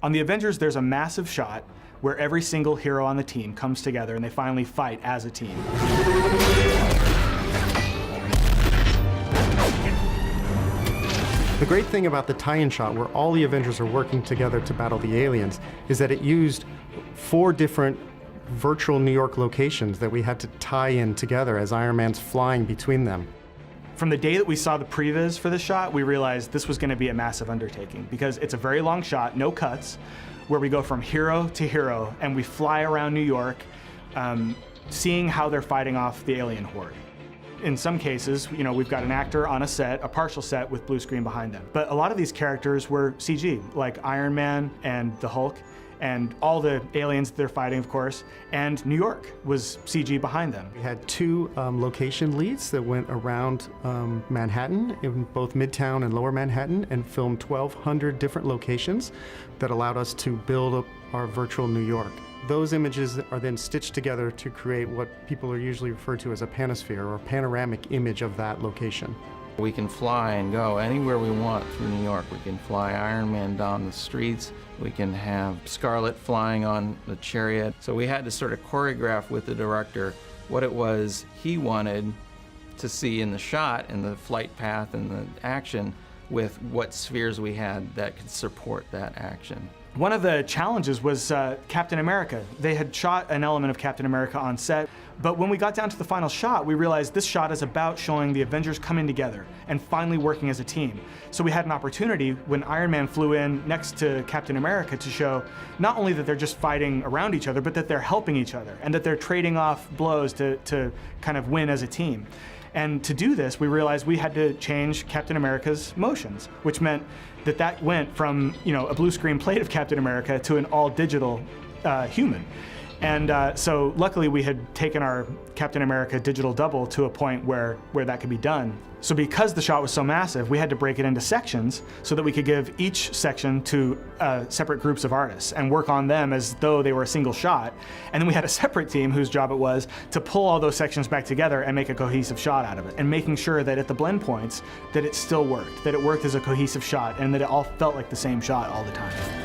On the Avengers, there's a massive shot where every single hero on the team comes together and they finally fight as a team. The great thing about the tie-in shot where all the Avengers are working together to battle the aliens is that it used 4 different virtual New York locations that we had to tie in together as Iron Man's flying between them. From the day that we saw the previs for the shot, we realized this was going to be a massive undertaking because it's a very long shot, no cuts, where we go from hero to hero and we fly around New York, seeing how they're fighting off the alien horde. In some cases, we've got an actor on a set, a partial set with blue screen behind them. But a lot of these characters were CG, like Iron Man and the Hulk, and all the aliens they're fighting, of course, and New York was CG behind them. We had 2 location leads that went around Manhattan, in both Midtown and Lower Manhattan, and filmed 1,200 different locations that allowed us to build up our virtual New York. Those images are then stitched together to create what people are usually referred to as a panosphere, or a panoramic image of that location. We can fly and go anywhere we want through New York. We can fly Iron Man down the streets. We can have Scarlet flying on the chariot. So we had to sort of choreograph with the director what it was he wanted to see in the shot and the flight path and the action with what spheres we had that could support that action. One of the challenges was Captain America. They had shot an element of Captain America on set, but when we got down to the final shot, we realized this shot is about showing the Avengers coming together and finally working as a team. So we had an opportunity when Iron Man flew in next to Captain America to show not only that they're just fighting around each other, but that they're helping each other and that they're trading off blows to kind of win as a team. And to do this, we realized we had to change Captain America's motions, which meant that that went from a blue screen plate of Captain America to an all-digital human. And so luckily we had taken our Captain America digital double to a point where that could be done. So because the shot was so massive, we had to break it into sections so that we could give each section to separate groups of artists and work on them as though they were a single shot. And then we had a separate team whose job it was to pull all those sections back together and make a cohesive shot out of it, and making sure that at the blend points that it still worked, that it worked as a cohesive shot and that it all felt like the same shot all the time.